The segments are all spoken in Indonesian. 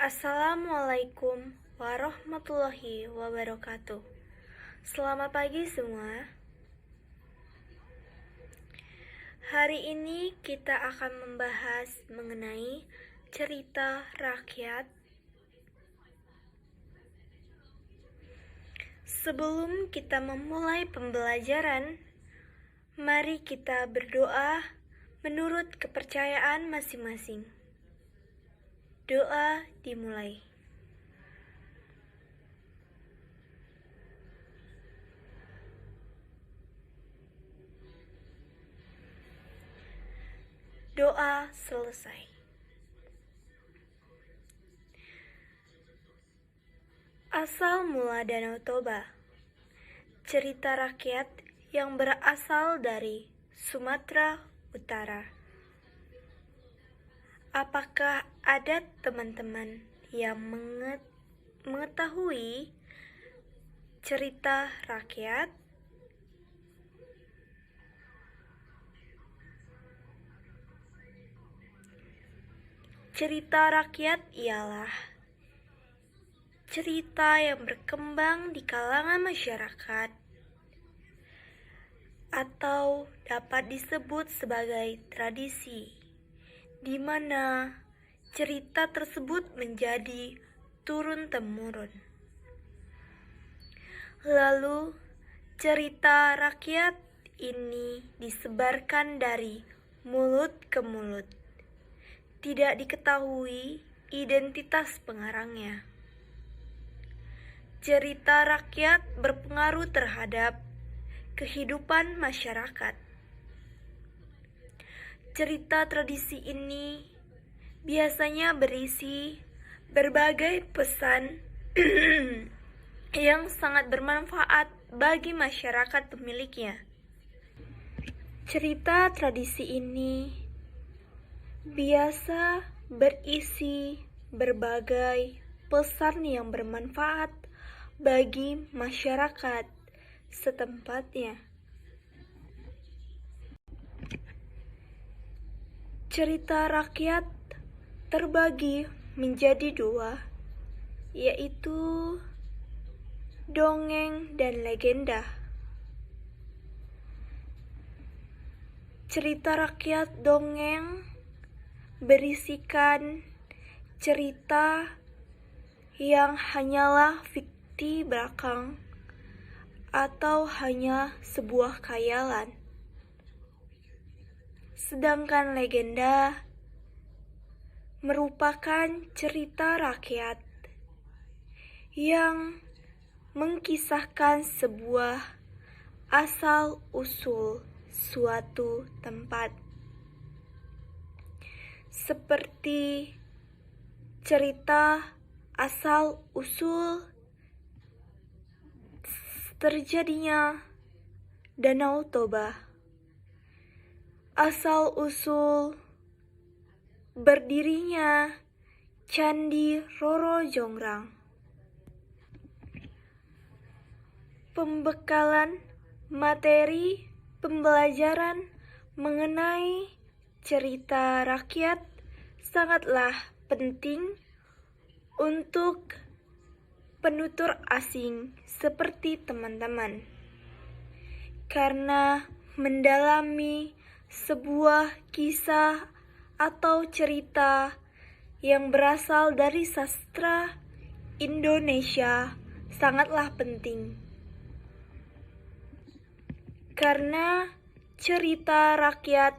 Assalamualaikum warahmatullahi wabarakatuh. Selamat pagi semua. Hari ini kita akan membahas mengenai cerita rakyat. Sebelum kita memulai pembelajaran, mari kita berdoa menurut kepercayaan masing-masing. Doa dimulai. Doa selesai. Asal mula Danau Toba. Cerita rakyat yang berasal dari Sumatera Utara. Apakah ada teman-teman yang mengetahui cerita rakyat? Cerita rakyat ialah cerita yang berkembang di kalangan masyarakat atau dapat disebut sebagai tradisi, di mana cerita tersebut menjadi turun-temurun. Lalu, cerita rakyat ini disebarkan dari mulut ke mulut. Tidak diketahui identitas pengarangnya. Cerita rakyat berpengaruh terhadap kehidupan masyarakat. Cerita tradisi ini biasanya berisi berbagai pesan yang sangat bermanfaat bagi masyarakat pemiliknya. Cerita tradisi ini biasa berisi berbagai pesan yang bermanfaat bagi masyarakat setempatnya. Cerita rakyat terbagi menjadi dua, yaitu dongeng dan legenda. Cerita rakyat dongeng berisikan cerita yang hanyalah fikti belakang atau hanya sebuah khayalan. Sedangkan legenda merupakan cerita rakyat yang mengkisahkan sebuah asal-usul suatu tempat. Seperti cerita asal-usul terjadinya Danau Toba, asal-usul berdirinya Candi Roro Jonggrang. Pembekalan materi pembelajaran mengenai cerita rakyat sangatlah penting untuk penutur asing seperti teman-teman, karena mendalami sebuah kisah atau cerita yang berasal dari sastra Indonesia sangatlah penting. Karena cerita rakyat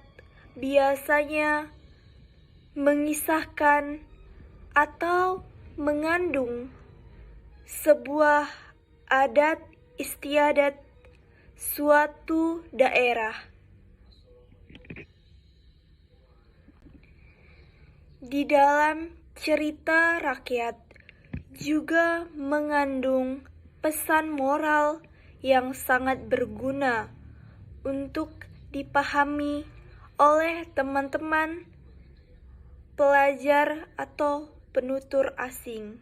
biasanya mengisahkan atau mengandung sebuah adat istiadat suatu daerah. Di dalam cerita rakyat juga mengandung pesan moral yang sangat berguna untuk dipahami oleh teman-teman pelajar atau penutur asing.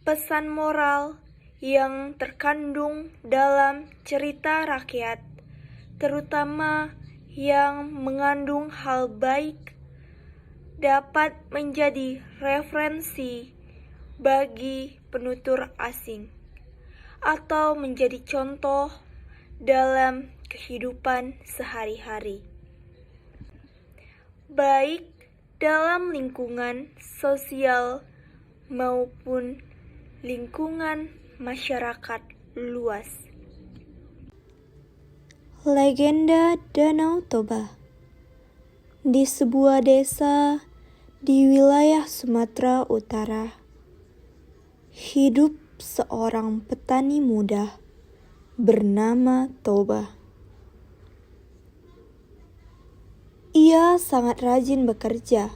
Pesan moral yang terkandung dalam cerita rakyat, terutama yang mengandung hal baik dapat menjadi referensi bagi penutur asing atau menjadi contoh dalam kehidupan sehari-hari, baik dalam lingkungan sosial maupun lingkungan masyarakat luas. Legenda Danau Toba. Di sebuah desa di wilayah Sumatera Utara, hidup seorang petani muda bernama Toba. Ia sangat rajin bekerja.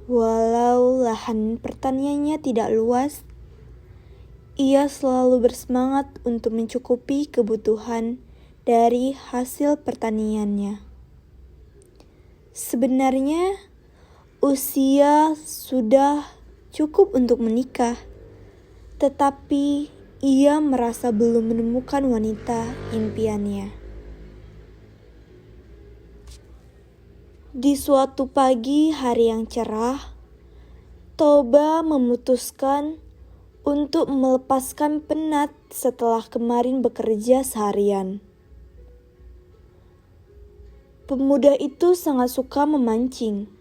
Walau lahan pertaniannya tidak luas, ia selalu bersemangat untuk mencukupi kebutuhan dari hasil pertaniannya. Sebenarnya, usia sudah cukup untuk menikah, tetapi ia merasa belum menemukan wanita impiannya. Di suatu pagi hari yang cerah, Toba memutuskan untuk melepaskan penat setelah kemarin bekerja seharian. Pemuda itu sangat suka memancing,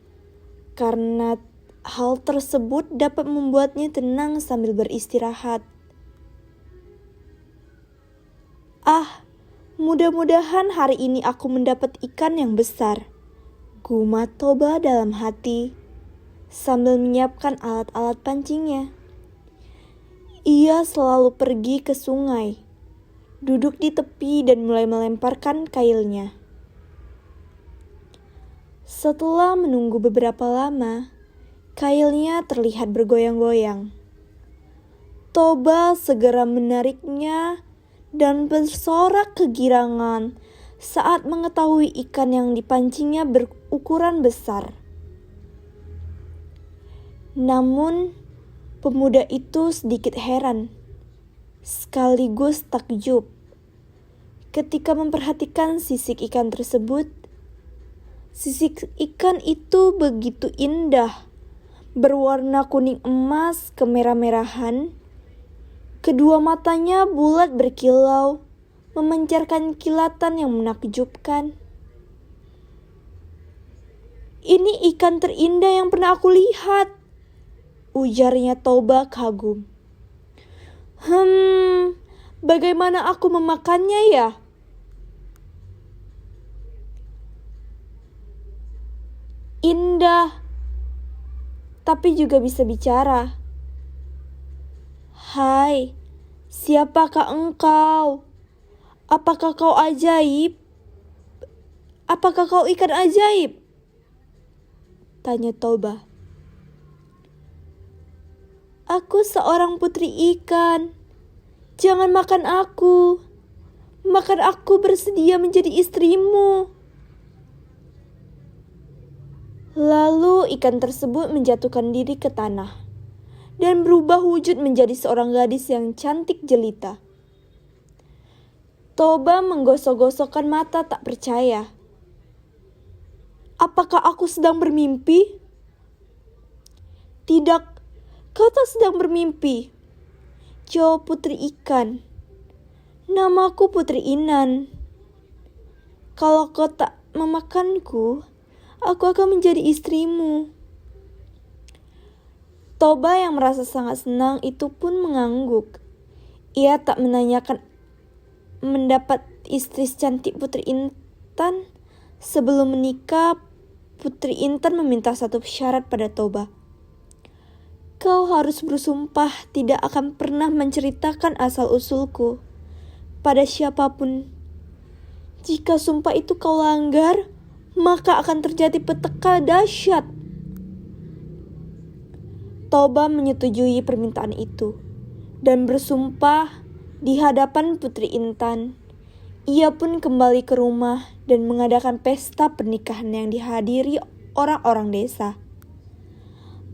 karena hal tersebut dapat membuatnya tenang sambil beristirahat. Mudah-mudahan hari ini aku mendapat ikan yang besar, gumam Toba dalam hati, sambil menyiapkan alat-alat pancingnya. Ia selalu pergi ke sungai, duduk di tepi dan mulai melemparkan kailnya. Setelah menunggu beberapa lama, kailnya terlihat bergoyang-goyang. Toba segera menariknya dan bersorak kegirangan saat mengetahui ikan yang dipancingnya berukuran besar. Namun, pemuda itu sedikit heran, sekaligus takjub ketika memperhatikan sisik ikan tersebut. Sisik ikan itu begitu indah, berwarna kuning emas kemerah-merahan. Kedua matanya bulat berkilau, memancarkan kilatan yang menakjubkan. "Ini ikan terindah yang pernah aku lihat," ujarnya Toba kagum. Bagaimana aku memakannya ya?" "Indah, tapi juga bisa bicara." "Hai, siapakah engkau? Apakah kau ajaib? Apakah kau ikan ajaib?" tanya Toba. "Aku seorang putri ikan. Jangan makan aku. Makan aku, bersedia menjadi istrimu." Lalu ikan tersebut menjatuhkan diri ke tanah dan berubah wujud menjadi seorang gadis yang cantik jelita. Toba menggosok-gosokkan mata tak percaya. "Apakah aku sedang bermimpi?" "Tidak, kau tak sedang bermimpi," jawab putri ikan. "Namaku Putri Inan. Kalau kau tak memakanku, aku akan menjadi istrimu." Toba yang merasa sangat senang itu pun mengangguk. Ia tak menanyakan mendapat istri secantik Putri Intan. Sebelum menikah, Putri Intan meminta satu syarat pada Toba. "Kau harus bersumpah tidak akan pernah menceritakan asal-usulku pada siapapun. Jika sumpah itu kau langgar, maka akan terjadi petaka dahsyat." Toba menyetujui permintaan itu dan bersumpah di hadapan Putri Intan. Ia pun kembali ke rumah dan mengadakan pesta pernikahan yang dihadiri orang-orang desa.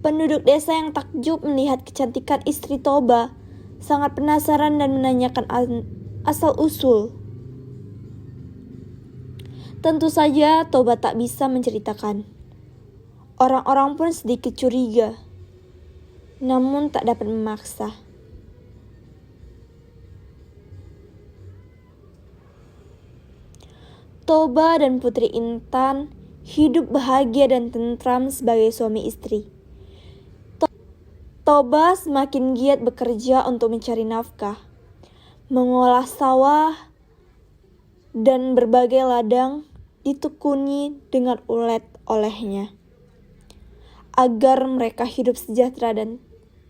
Penduduk desa yang takjub melihat kecantikan istri Toba sangat penasaran dan menanyakan asal-usul. Tentu saja Toba tak bisa menceritakan. Orang-orang pun sedikit curiga, namun tak dapat memaksa. Toba dan Putri Intan hidup bahagia dan tentram sebagai suami istri. Toba semakin giat bekerja untuk mencari nafkah, mengolah sawah, dan berbagai ladang ditekuni dengan ulet olehnya, agar mereka hidup sejahtera dan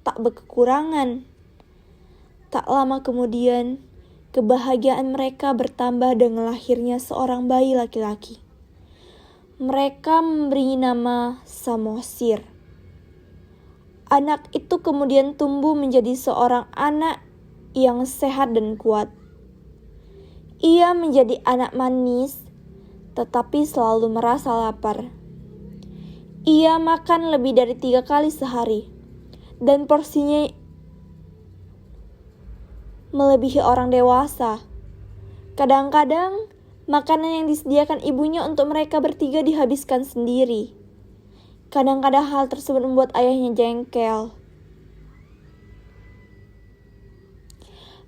tak berkekurangan. Tak lama kemudian, kebahagiaan mereka bertambah dengan lahirnya seorang bayi laki-laki. Mereka memberi nama Samosir. Anak itu kemudian tumbuh menjadi seorang anak yang sehat dan kuat. Ia menjadi anak manis, tetapi selalu merasa lapar. Ia makan lebih dari 3 kali sehari, dan porsinya melebihi orang dewasa. Kadang-kadang, makanan yang disediakan ibunya untuk mereka bertiga dihabiskan sendiri. Kadang-kadang hal tersebut membuat ayahnya jengkel.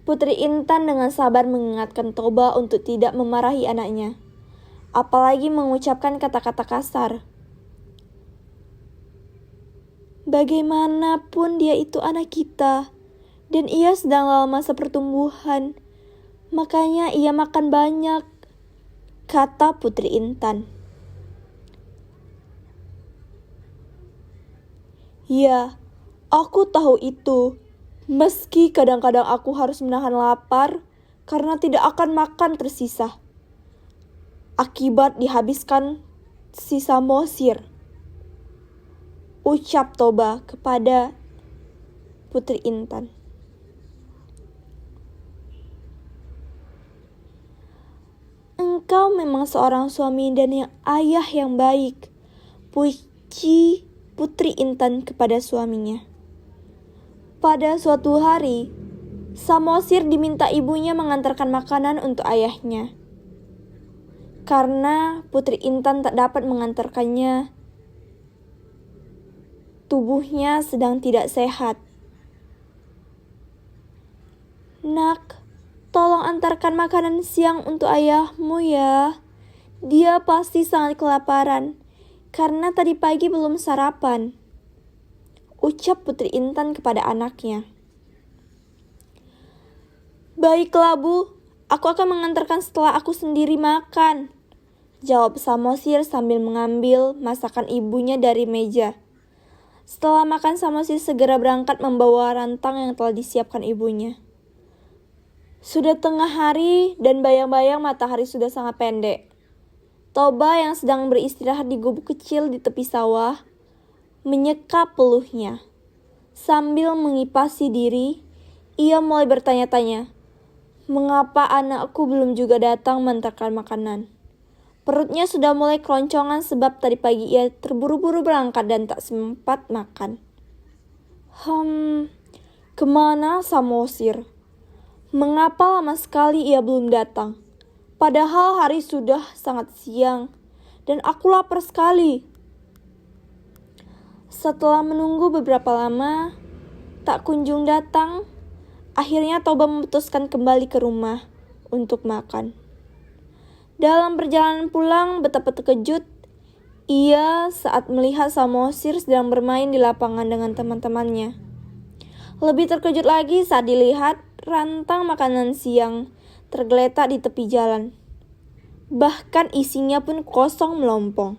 Putri Intan dengan sabar mengingatkan Toba untuk tidak memarahi anaknya, apalagi mengucapkan kata-kata kasar. Bagaimanapun dia itu anak kita, dan ia sedang dalam masa pertumbuhan, makanya ia makan banyak, kata Putri Intan. Ya, aku tahu itu. Meski kadang-kadang aku harus menahan lapar karena tidak akan makan tersisa, akibat dihabiskan si Samosir, ucap Toba kepada Putri Intan. Engkau memang seorang suami dan ayah yang baik, puji Putri Intan kepada suaminya. Pada suatu hari, Samosir diminta ibunya mengantarkan makanan untuk ayahnya. Karena Putri Intan tak dapat mengantarkannya, tubuhnya sedang tidak sehat. Nak, tolong antarkan makanan siang untuk ayahmu ya. Dia pasti sangat kelaparan, karena tadi pagi belum sarapan, ucap Putri Intan kepada anaknya. Baiklah Bu, aku akan mengantarkan setelah aku sendiri makan, jawab Samosir sambil mengambil masakan ibunya dari meja. Setelah makan, Samosir segera berangkat membawa rantang yang telah disiapkan ibunya. Sudah tengah hari dan bayang-bayang matahari sudah sangat pendek. Toba yang sedang beristirahat di gubuk kecil di tepi sawah menyeka peluhnya. Sambil mengipasi diri, ia mulai bertanya-tanya, mengapa anakku belum juga datang mengantarkan makanan? Perutnya sudah mulai keroncongan sebab tadi pagi ia terburu-buru berangkat dan tak sempat makan. Kemana Samosir? Mengapa lama sekali ia belum datang? Padahal hari sudah sangat siang dan aku lapar sekali. Setelah menunggu beberapa lama, tak kunjung datang, akhirnya Toba memutuskan kembali ke rumah untuk makan. Dalam perjalanan pulang, betapa terkejut ia saat melihat Samosir sedang bermain di lapangan dengan teman-temannya. Lebih terkejut lagi saat dilihat rantang makanan siang tergeletak di tepi jalan. Bahkan isinya pun kosong melompong.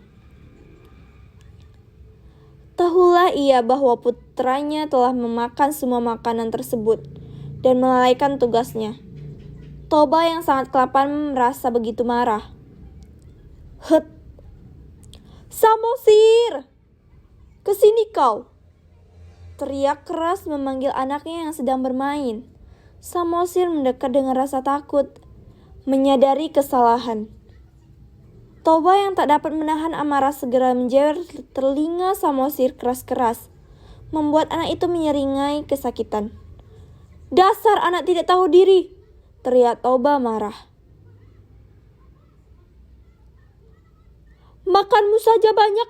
Tahulah ia bahwa putranya telah memakan semua makanan tersebut dan melalaikan tugasnya. Toba yang sangat kelaparan merasa begitu marah. Samosir! Kesini kau! Teriak keras memanggil anaknya yang sedang bermain. Samosir mendekat dengan rasa takut, menyadari kesalahan. Toba yang tak dapat menahan amarah segera menjewer telinga Samosir keras-keras, membuat anak itu menyeringai kesakitan. Dasar anak tidak tahu diri, teriak Toba marah. Makanmu saja banyak,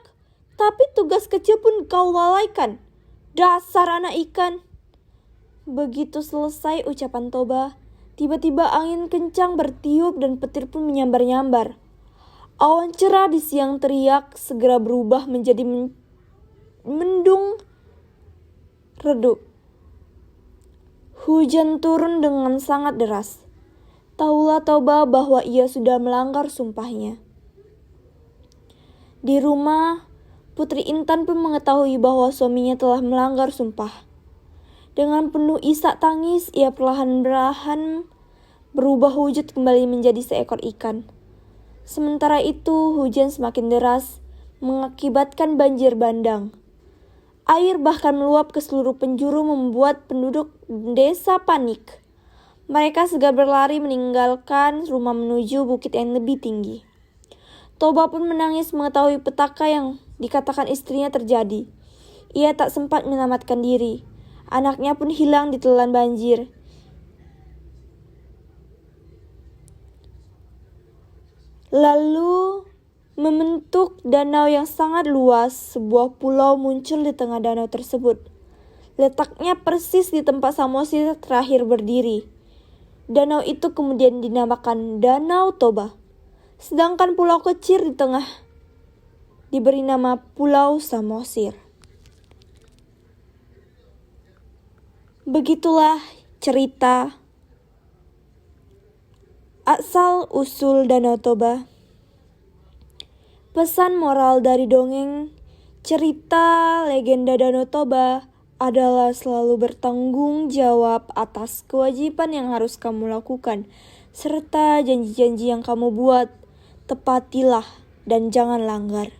Tapi tugas kecil pun kau lalaikan. Dasar anak ikan. Begitu selesai ucapan Toba, tiba-tiba angin kencang bertiup dan petir pun menyambar-nyambar. Awan cerah di siang teriak segera berubah menjadi mendung redup. Hujan turun dengan sangat deras. Tahulah Toba bahwa ia sudah melanggar sumpahnya. Di rumah, Putri Intan pun mengetahui bahwa suaminya telah melanggar sumpah. Dengan penuh isak tangis, ia perlahan-lahan berubah wujud kembali menjadi seekor ikan. Sementara itu, hujan semakin deras, mengakibatkan banjir bandang. Air bahkan meluap ke seluruh penjuru membuat penduduk desa panik. Mereka segera berlari meninggalkan rumah menuju bukit yang lebih tinggi. Toba pun menangis mengetahui petaka yang dikatakan istrinya terjadi. Ia tak sempat menyelamatkan diri. Anaknya pun hilang ditelan banjir. Lalu membentuk danau yang sangat luas, sebuah pulau muncul di tengah danau tersebut. Letaknya persis di tempat Samosir terakhir berdiri. Danau itu kemudian dinamakan Danau Toba. Sedangkan pulau kecil di tengah diberi nama Pulau Samosir. Begitulah cerita asal-usul Danau Toba. Pesan moral dari dongeng cerita legenda Danau Toba adalah selalu bertanggung jawab atas kewajiban yang harus kamu lakukan, serta janji-janji yang kamu buat. Tepatilah dan jangan langgar.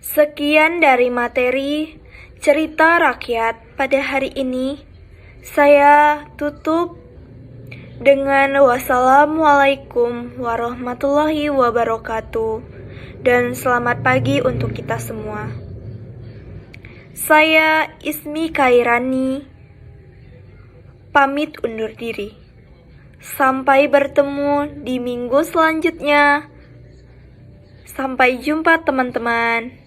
Sekian dari materi cerita rakyat pada hari ini. Saya tutup dengan wassalamualaikum warahmatullahi wabarakatuh dan selamat pagi untuk kita semua. Saya Ismi Kairani pamit undur diri. Sampai bertemu di minggu selanjutnya. Sampai jumpa teman-teman.